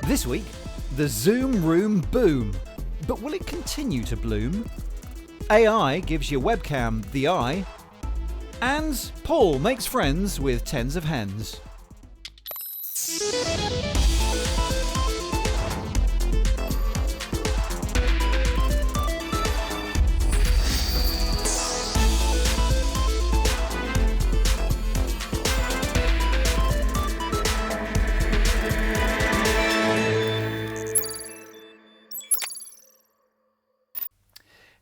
This week, the Zoom Room boom. But will it continue to bloom? AI gives your webcam the eye. And Paul makes friends with tens of hens.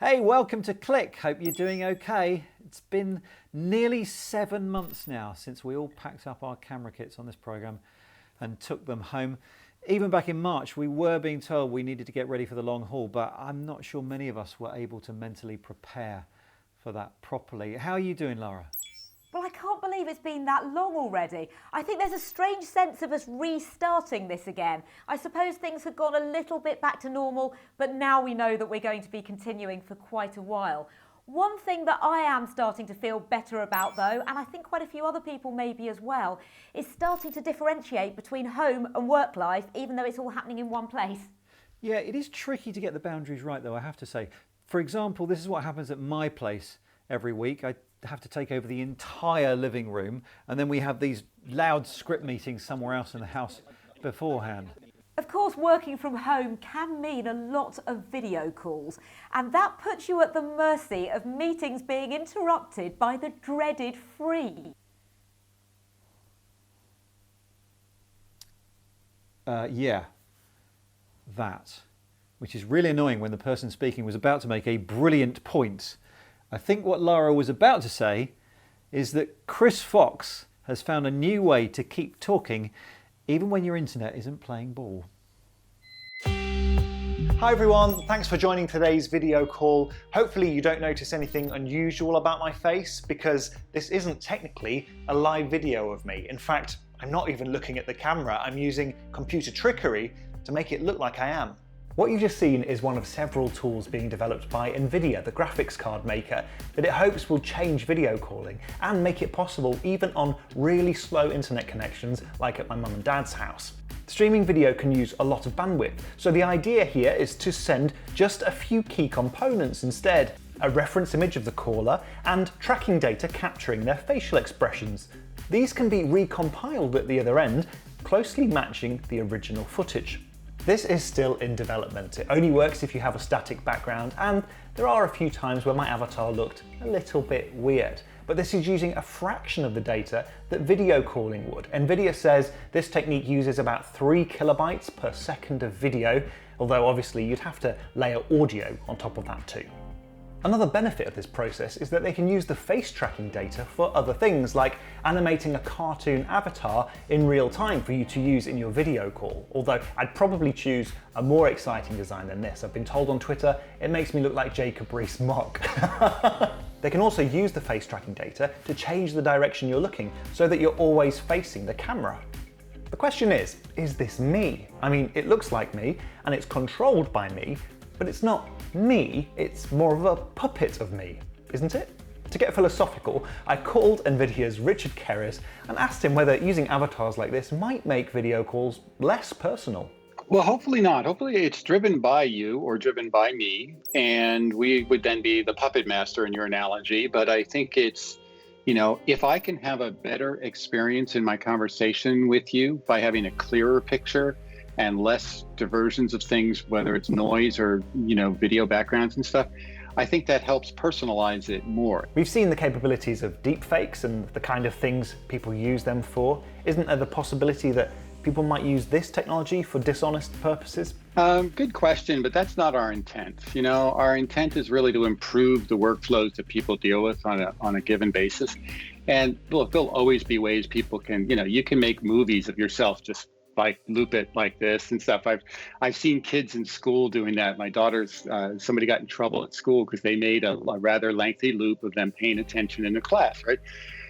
Hey, welcome to Click. Hope you're doing okay. It's been nearly 7 months now since we all packed up our camera kits on this program and took them home. Even back in March, we were being told we needed to get ready for the long haul, but I'm not sure many of us were able to mentally prepare for that properly. How are you doing, Lara? Well, I can't believe it's been that long already. I think there's a strange sense of us restarting this again. I suppose things had gone a little bit back to normal, but now we know that we're going to be continuing for quite a while. One thing that I am starting to feel better about though, and I think quite a few other people maybe as well, is starting to differentiate between home and work life, even though it's all happening in one place. Yeah, it is tricky to get the boundaries right though, I have to say. For example, this is what happens at my place every week. I have to take over the entire living room, and then we have these loud script meetings somewhere else in the house beforehand. Of course, working from home can mean a lot of video calls, and that puts you at the mercy of meetings being interrupted by the dreaded freeze. That, which is really annoying when the person speaking was about to make a brilliant point. I think what Lara was about to say is that Chris Fox has found a new way to keep talking even when your internet isn't playing ball. Hi everyone, thanks for joining today's video call. Hopefully you don't notice anything unusual about my face because this isn't technically a live video of me. In fact, I'm not even looking at the camera. I'm using computer trickery to make it look like I am. What you've just seen is one of several tools being developed by NVIDIA, the graphics card maker, that it hopes will change video calling and make it possible even on really slow internet connections like at my mum and dad's house. Streaming video can use a lot of bandwidth, so the idea here is to send just a few key components instead. A reference image of the caller and tracking data capturing their facial expressions. These can be recompiled at the other end, closely matching the original footage. This is still in development. It only works if you have a static background, and there are a few times where my avatar looked a little bit weird. But this is using a fraction of the data that video calling would. NVIDIA says this technique uses about 3 kilobytes per second of video, although obviously you'd have to layer audio on top of that too. Another benefit of this process is that they can use the face tracking data for other things, like animating a cartoon avatar in real time for you to use in your video call. Although I'd probably choose a more exciting design than this. I've been told on Twitter it makes me look like Jacob Rees-Mogg. They can also use the face tracking data to change the direction you're looking so that you're always facing the camera. The question is this me? I mean, it looks like me and it's controlled by me, but it's not me, it's more of a puppet of me, isn't it? To get philosophical, I called NVIDIA's Richard Kerris and asked him whether using avatars like this might make video calls less personal. Well, hopefully not. Hopefully it's driven by you or driven by me, and we would then be the puppet master in your analogy. But I think it's, if I can have a better experience in my conversation with you by having a clearer picture and less diversions of things, whether it's noise or, video backgrounds and stuff, I think that helps personalize it more. We've seen the capabilities of deepfakes and the kind of things people use them for. Isn't there the possibility that people might use this technology for dishonest purposes? Good question, but that's not our intent. Our intent is really to improve the workflows that people deal with on a given basis. And look, there'll always be ways people can, you can make movies of yourself, just like loop it like this and stuff. I've seen kids in school doing that. My daughter's, somebody got in trouble at school because they made a rather lengthy loop of them paying attention in the class, right?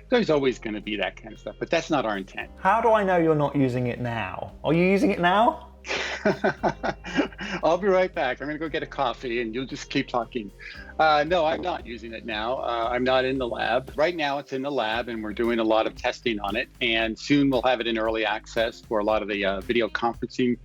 There's always going to be that kind of stuff, but that's not our intent. How do I know you're not using it now? Are you using it now? I'll be right back. I'm going to go get a coffee and you'll just keep talking. No, I'm not using it now. I'm not in the lab. Right now it's in the lab and we're doing a lot of testing on it. And soon we'll have it in early access for a lot of the video conferencing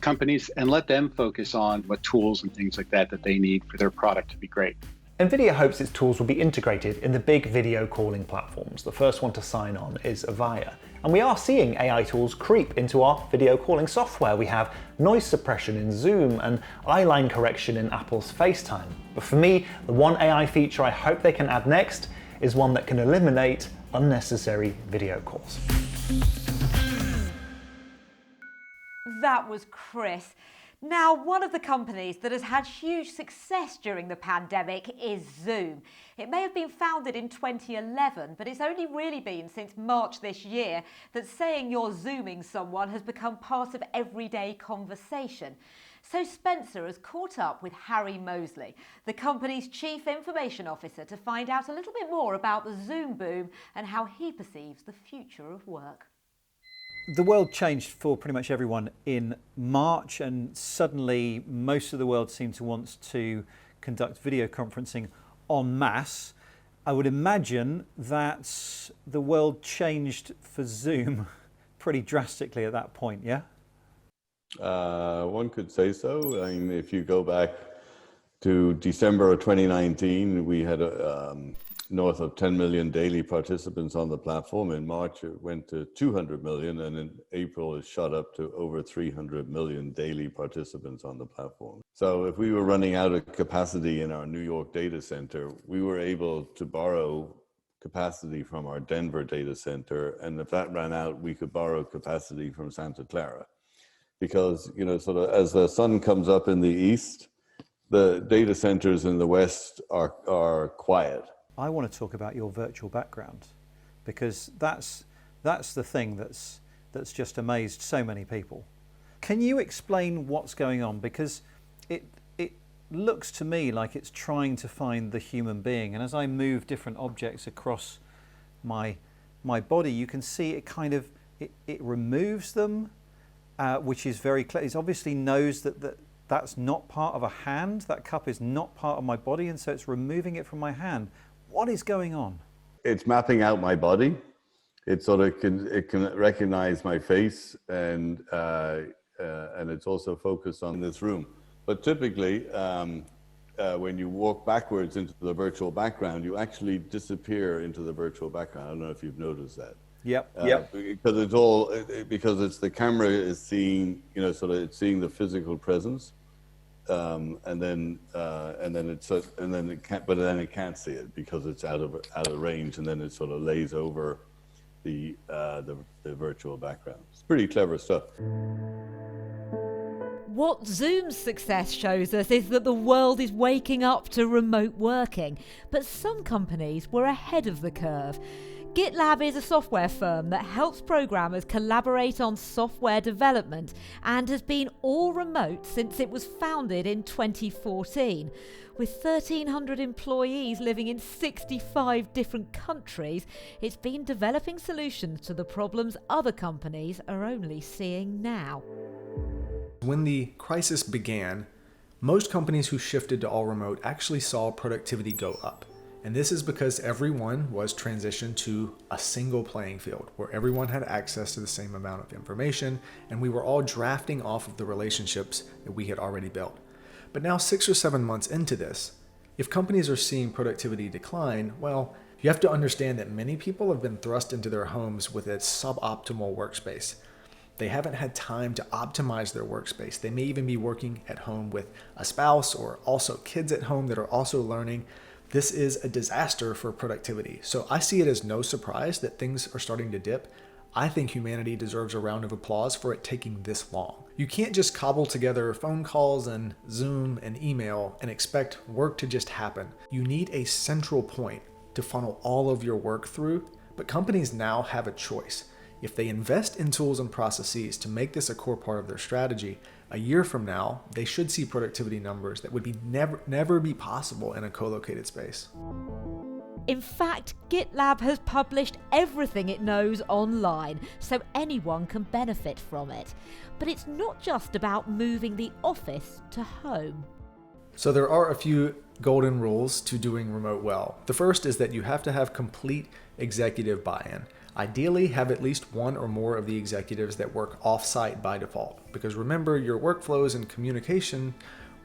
companies and let them focus on what tools and things like that they need for their product to be great. NVIDIA hopes its tools will be integrated in the big video calling platforms. The first one to sign on is Avaya. And we are seeing AI tools creep into our video calling software. We have noise suppression in Zoom and eyeline correction in Apple's FaceTime. But for me, the one AI feature I hope they can add next is one that can eliminate unnecessary video calls. That was Chris. Now, one of the companies that has had huge success during the pandemic is Zoom. It may have been founded in 2011, but it's only really been since March this year that saying you're Zooming someone has become part of everyday conversation. So Spencer has caught up with Harry Mosley, the company's Chief Information Officer, to find out a little bit more about the Zoom boom and how he perceives the future of work. The world changed for pretty much everyone in March, and suddenly most of the world seemed to want to conduct video conferencing en masse. I would imagine that the world changed for Zoom pretty drastically at that point, yeah? One could say so. I mean, if you go back to December of 2019, we had north of 10 million daily participants on the platform. In March, it went to 200 million, and in April, it shot up to over 300 million daily participants on the platform. So if we were running out of capacity in our New York data center, we were able to borrow capacity from our Denver data center. And if that ran out, we could borrow capacity from Santa Clara. Because, you know, sort of as the sun comes up in the east, the data centers in the west are quiet. I want to talk about your virtual background, because that's the thing that's just amazed so many people. Can you explain what's going on? Because it looks to me like it's trying to find the human being, and as I move different objects across my body, you can see it kind of it removes them, which is very clear. It obviously knows that's not part of a hand. That cup is not part of my body, and so it's removing it from my hand. What is going on? It's mapping out my body. It sort of can recognize my face, and it's also focused on this room. But typically, when you walk backwards into the virtual background, you actually disappear into the virtual background. I don't know if you've noticed that. Yep. Because it's the camera is seeing, you know, sort of it's seeing the physical presence. And then it can't see it because it's out of range, and then it sort of lays over the virtual background. It's pretty clever stuff. What Zoom's success shows us is that the world is waking up to remote working, but some companies were ahead of the curve. GitLab is a software firm that helps programmers collaborate on software development and has been all remote since it was founded in 2014. With 1,300 employees living in 65 different countries, it's been developing solutions to the problems other companies are only seeing now. When the crisis began, most companies who shifted to all remote actually saw productivity go up. And this is because everyone was transitioned to a single playing field where everyone had access to the same amount of information, and we were all drafting off of the relationships that we had already built. But now 6 or 7 months into this, if companies are seeing productivity decline, well, you have to understand that many people have been thrust into their homes with a suboptimal workspace. They haven't had time to optimize their workspace. They may even be working at home with a spouse or also kids at home that are also learning. This is a disaster for productivity. So I see it as no surprise that things are starting to dip. I think humanity deserves a round of applause for it taking this long. You can't just cobble together phone calls and Zoom and email and expect work to just happen. You need a central point to funnel all of your work through, but companies now have a choice. If they invest in tools and processes to make this a core part of their strategy, a year from now, they should see productivity numbers that would be never be possible in a co-located space. In fact, GitLab has published everything it knows online, so anyone can benefit from it. But it's not just about moving the office to home. So there are a few golden rules to doing remote well. The first is that you have to have complete executive buy-in. Ideally, have at least one or more of the executives that work off-site by default, because remember, your workflows and communication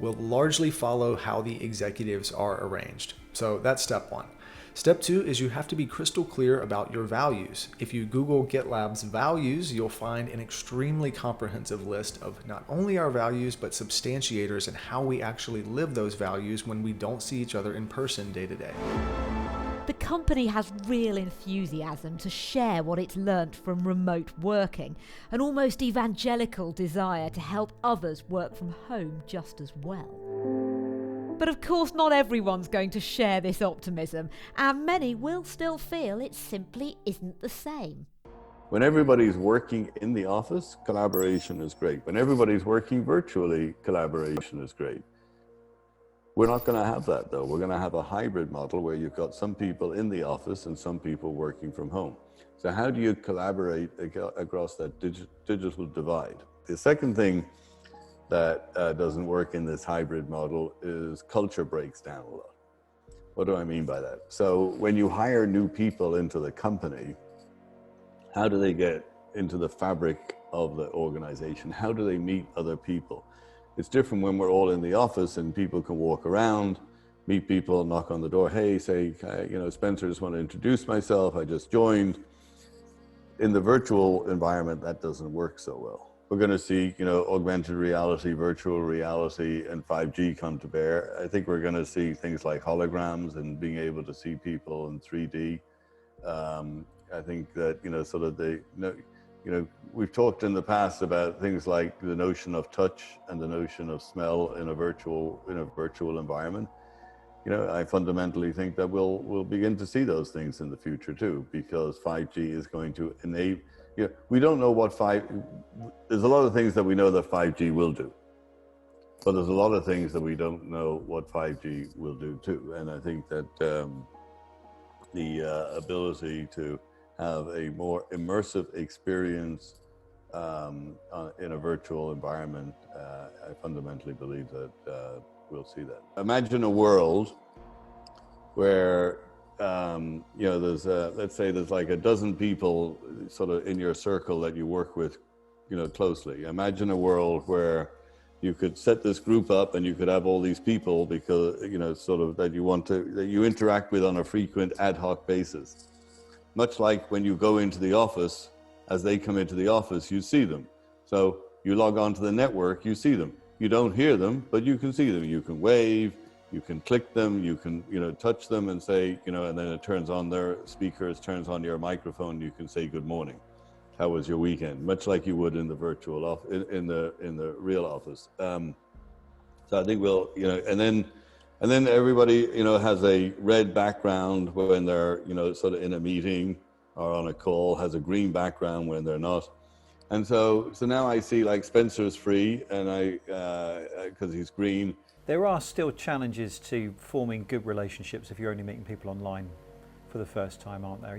will largely follow how the executives are arranged. So that's step one. Step two is you have to be crystal clear about your values. If you Google GitLab's values, you'll find an extremely comprehensive list of not only our values, but substantiators and how we actually live those values when we don't see each other in person day to day. The company has real enthusiasm to share what it's learnt from remote working, an almost evangelical desire to help others work from home just as well. But of course not everyone's going to share this optimism, and many will still feel it simply isn't the same. When everybody's working in the office, collaboration is great. When everybody's working virtually, collaboration is great. We're not going to have that though. We're going to have a hybrid model where you've got some people in the office and some people working from home. So how do you collaborate across that digital divide? The second thing that doesn't work in this hybrid model is culture breaks down a lot. What do I mean by that? So when you hire new people into the company, how do they get into the fabric of the organization? How do they meet other people? It's different when we're all in the office and people can walk around, meet people, knock on the door, hey, say, Spencer, just want to introduce myself, I just joined. In the virtual environment, that doesn't work so well. We're going to see, augmented reality, virtual reality, and 5G come to bear. I think we're going to see things like holograms and being able to see people in 3D. I think that, we've talked in the past about things like the notion of touch and the notion of smell in a virtual environment. I fundamentally think that we'll begin to see those things in the future too, because 5G is going to enable. We don't know there's a lot of things that we know that 5G will do, but there's a lot of things that we don't know what 5G will do too. And I think that the ability to have a more immersive experience in a virtual environment, I fundamentally believe that we'll see that. Imagine a world where there's let's say there's like a dozen people sort of in your circle that you work with, closely. Imagine a world where you could set this group up and you could have all these people because, that you interact with on a frequent ad hoc basis. Much like when you go into the office, as they come into the office, you see them. So you log on to the network, you see them. You don't hear them, but you can see them. You can wave, you can click them, you can, touch them and say, and then it turns on their speakers, turns on your microphone, you can say good morning. How was your weekend? Much like you would in the virtual office, in the real office. So I think we'll, and then everybody, has a red background when they're, sort of in a meeting or on a call, has a green background when they're not. And so now I see like Spencer's free and because he's green. There are still challenges to forming good relationships if you're only meeting people online for the first time, aren't there?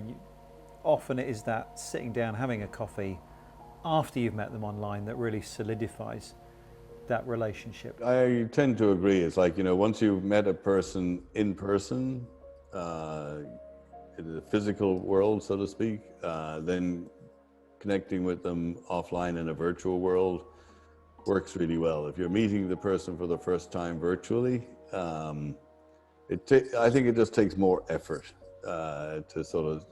Often it is that sitting down, having a coffee after you've met them online that really solidifies that relationship. I tend to agree. It's like, once you've met a person in person, in the physical world, so to speak, then connecting with them offline in a virtual world works really well. If you're meeting the person for the first time virtually, I think it just takes more effort to sort of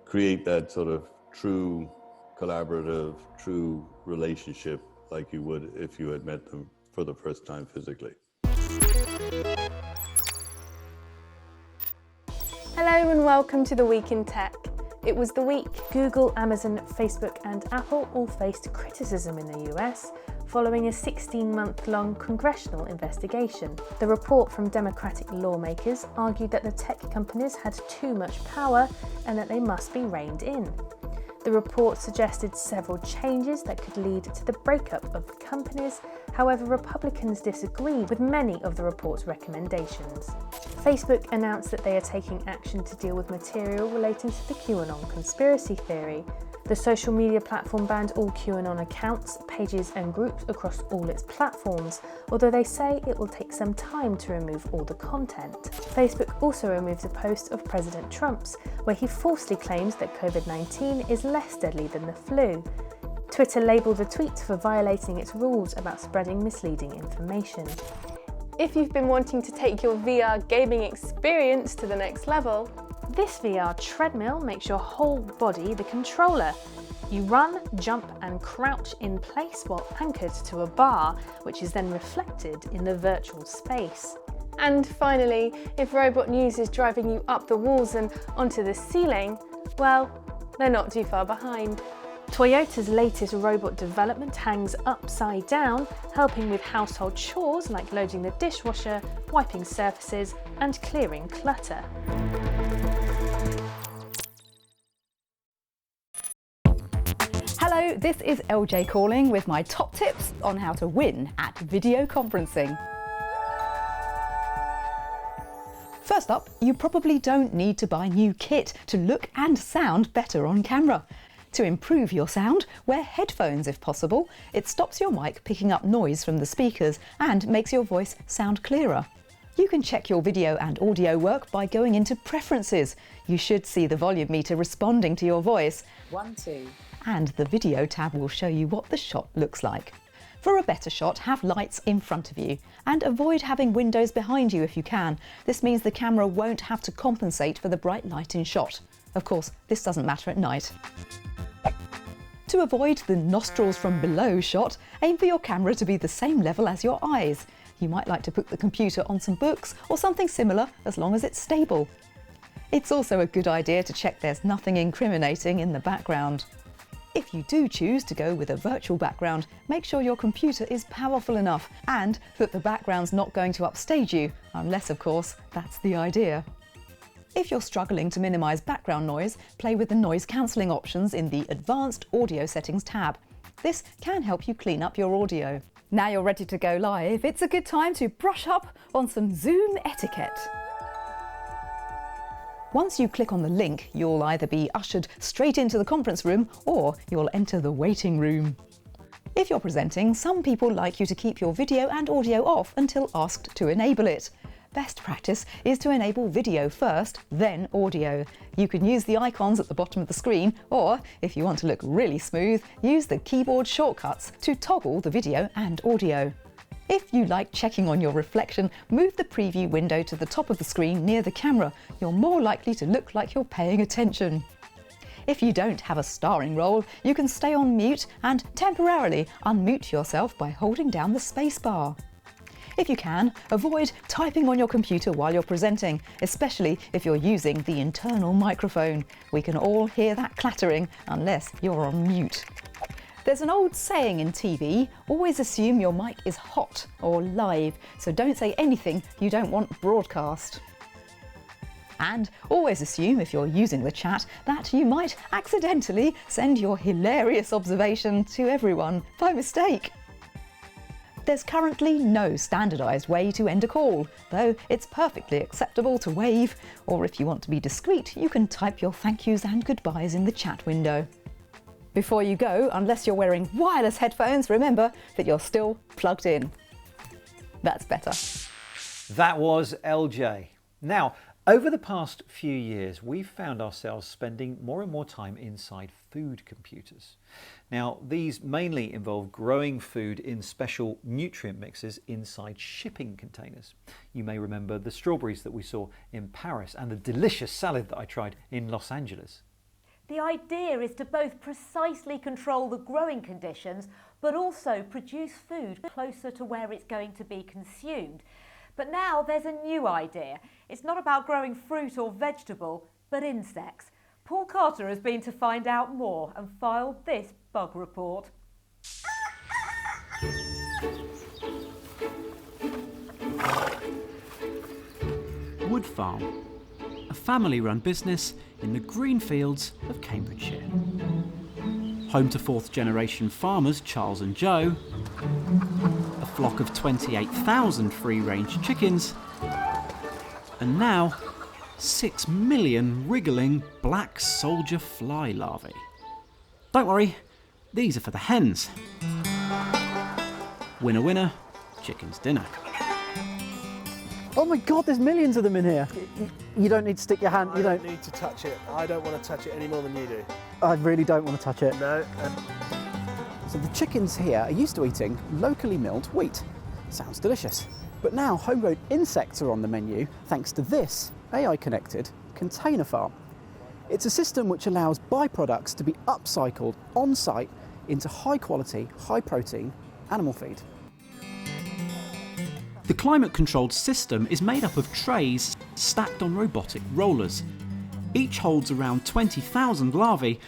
create that sort of true collaborative, true relationship like you would if you had met them for the first time physically. Hello and welcome to the Week in Tech. It was the week Google, Amazon, Facebook and Apple all faced criticism in the US following a 16-month-long congressional investigation. The report from Democratic lawmakers argued that the tech companies had too much power and that they must be reined in. The report suggested several changes that could lead to the breakup of the companies. However, Republicans disagreed with many of the report's recommendations. Facebook announced that they are taking action to deal with material relating to the QAnon conspiracy theory. The social media platform banned all QAnon accounts, pages and groups across all its platforms, although they say it will take some time to remove all the content. Facebook also removes a post of President Trump's, where he falsely claims that COVID-19 is less deadly than the flu. Twitter labelled the tweet for violating its rules about spreading misleading information. If you've been wanting to take your VR gaming experience to the next level, this VR treadmill makes your whole body the controller. You run, jump and crouch in place while anchored to a bar, which is then reflected in the virtual space. And finally, if robot news is driving you up the walls and onto the ceiling, well, they're not too far behind. Toyota's latest robot development hangs upside down, helping with household chores like loading the dishwasher, wiping surfaces and clearing clutter. Hello, this is LJ calling with my top tips on how to win at video conferencing. First up, you probably don't need to buy new kit to look and sound better on camera. To improve your sound, wear headphones if possible. It stops your mic picking up noise from the speakers and makes your voice sound clearer. You can check your video and audio work by going into Preferences. You should see the volume meter responding to your voice. 1, 2. And the Video tab will show you what the shot looks like. For a better shot, have lights in front of you and avoid having windows behind you if you can. This means the camera won't have to compensate for the bright light in shot. Of course, this doesn't matter at night. To avoid the nostrils from below shot, aim for your camera to be the same level as your eyes. You might like to put the computer on some books or something similar as long as it's stable. It's also a good idea to check there's nothing incriminating in the background. If you do choose to go with a virtual background, make sure your computer is powerful enough and that the background's not going to upstage you, unless of course that's the idea. If you're struggling to minimise background noise, play with the noise cancelling options in the Advanced Audio Settings tab. This can help you clean up your audio. Now you're ready to go live, it's a good time to brush up on some Zoom etiquette. Once you click on the link, you'll either be ushered straight into the conference room or you'll enter the waiting room. If you're presenting, some people like you to keep your video and audio off until asked to enable it. Best practice is to enable video first, then audio. You can use the icons at the bottom of the screen, or if you want to look really smooth, use the keyboard shortcuts to toggle the video and audio. If you like checking on your reflection, move the preview window to the top of the screen near the camera. You're more likely to look like you're paying attention. If you don't have a starring role, you can stay on mute and temporarily unmute yourself by holding down the space bar. If you can, avoid typing on your computer while you're presenting, especially if you're using the internal microphone. We can all hear that clattering unless you're on mute. There's an old saying in TV, always assume your mic is hot or live, so don't say anything you don't want broadcast. And always assume, if you're using the chat, that you might accidentally send your hilarious observation to everyone by mistake. There's currently no standardised way to end a call, though it's perfectly acceptable to wave, or if you want to be discreet, you can type your thank yous and goodbyes in the chat window. Before you go, unless you're wearing wireless headphones, remember that you're still plugged in. That's better. That was LJ. Now, over the past few years, we've found ourselves spending more and more time inside food computers. Now, these mainly involve growing food in special nutrient mixes inside shipping containers. You may remember the strawberries that we saw in Paris and the delicious salad that I tried in Los Angeles. The idea is to both precisely control the growing conditions, but also produce food closer to where it's going to be consumed. But now there's a new idea. It's not about growing fruit or vegetable, but insects. Paul Carter has been to find out more and filed this bug report. Wood Farm, a family-run business in the green fields of Cambridgeshire. Home to fourth-generation farmers Charles and Joe, a flock of 28,000 free-range chickens, and now 6 million wriggling black soldier fly larvae. Don't worry, these are for the hens. Winner, winner, chicken's dinner. Oh my God, there's millions of them in here. You don't need to stick your hand, I don't need to touch it. I don't want to touch it any more than you do. I really don't want to touch it. No. So the chickens here are used to eating locally milled wheat. Sounds delicious. But now homegrown insects are on the menu thanks to this AI-connected container farm. It's a system which allows byproducts to be upcycled on-site into high-quality, high-protein animal feed. The climate-controlled system is made up of trays stacked on robotic rollers. Each holds around 20,000 larvae,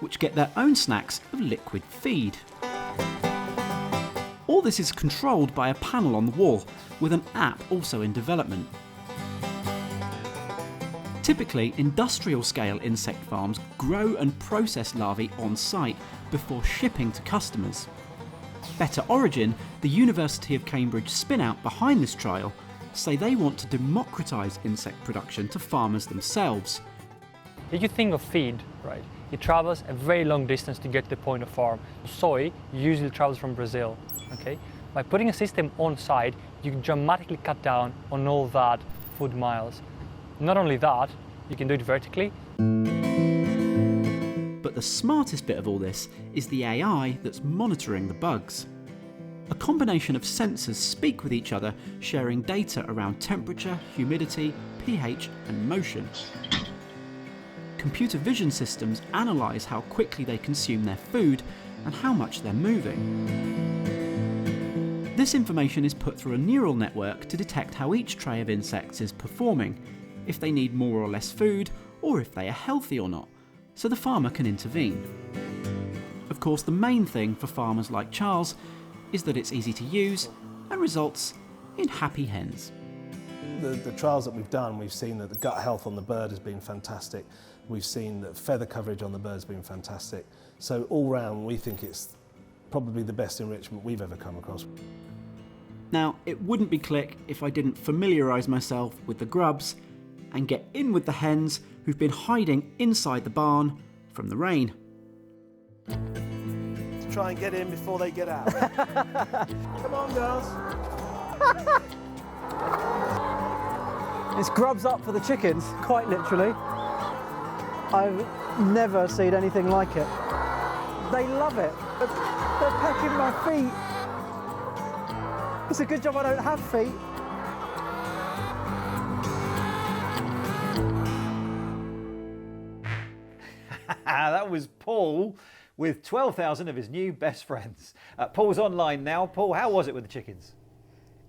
which get their own snacks of liquid feed. All this is controlled by a panel on the wall, with an app also in development. Typically, industrial-scale insect farms grow and process larvae on-site before shipping to customers. Better Origin, the University of Cambridge spin-out behind this trial, say they want to democratise insect production to farmers themselves. If you think of feed, right, it travels a very long distance to get to the point of farm. Soy usually travels from Brazil, okay? By putting a system on site, you can dramatically cut down on all that food miles. Not only that, you can do it vertically. But the smartest bit of all this is the AI that's monitoring the bugs. A combination of sensors speak with each other, sharing data around temperature, humidity, pH and motion. Computer vision systems analyse how quickly they consume their food and how much they're moving. This information is put through a neural network to detect how each tray of insects is performing, if they need more or less food, or if they are healthy or not, so the farmer can intervene. Of course, the main thing for farmers like Charles is that it's easy to use and results in happy hens. The trials that we've done, we've seen that the gut health on the bird has been fantastic. We've seen that feather coverage on the bird has been fantastic. So all round, we think it's probably the best enrichment we've ever come across. Now, it wouldn't be Click if I didn't familiarise myself with the grubs and get in with the hens who've been hiding inside the barn from the rain. Try and get in before they get out. Come on, girls. It's grubs up for the chickens, quite literally. I've never seen anything like it. They love it. They're pecking my feet. It's a good job I don't have feet. That was Paul with 12,000 of his new best friends. Paul's online now. Paul, how was it with the chickens?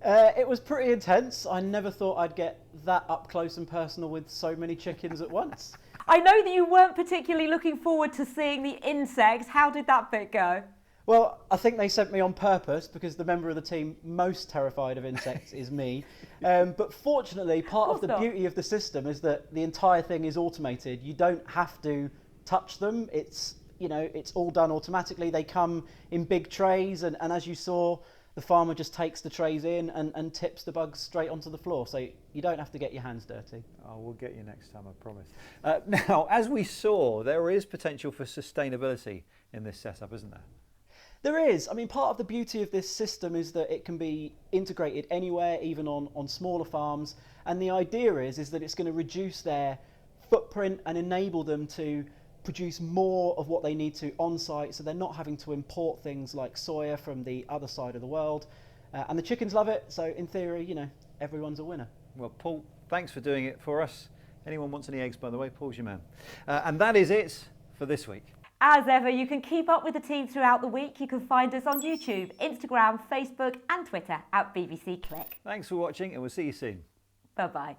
It was pretty intense. I never thought I'd get that up close and personal with so many chickens at once. I know that you weren't particularly looking forward to seeing the insects. How did that bit go? Well, I think they sent me on purpose because the member of the team most terrified of insects is me. But fortunately, part of the beauty of the system is that the entire thing is automated. You don't have to touch them. It's, you know, it's all done automatically. They come in big trays, and as you saw, the farmer just takes the trays in and tips the bugs straight onto the floor. So you don't have to get your hands dirty. Oh, we'll get you next time, I promise. Now, as we saw, there is potential for sustainability in this setup, isn't there? There is. I mean, part of the beauty of this system is that it can be integrated anywhere, even on smaller farms. And the idea is that it's going to reduce their footprint and enable them to produce more of what they need to on site, so they're not having to import things like soya from the other side of the world. And the chickens love it, so in theory, you know, everyone's a winner. Well, Paul, thanks for doing it for us. Anyone wants any eggs, by the way, Paul's your man. And that is it for this week. As ever, you can keep up with the team throughout the week. You can find us on YouTube, Instagram, Facebook and Twitter at BBC Click. Thanks for watching and we'll see you soon. Bye-bye.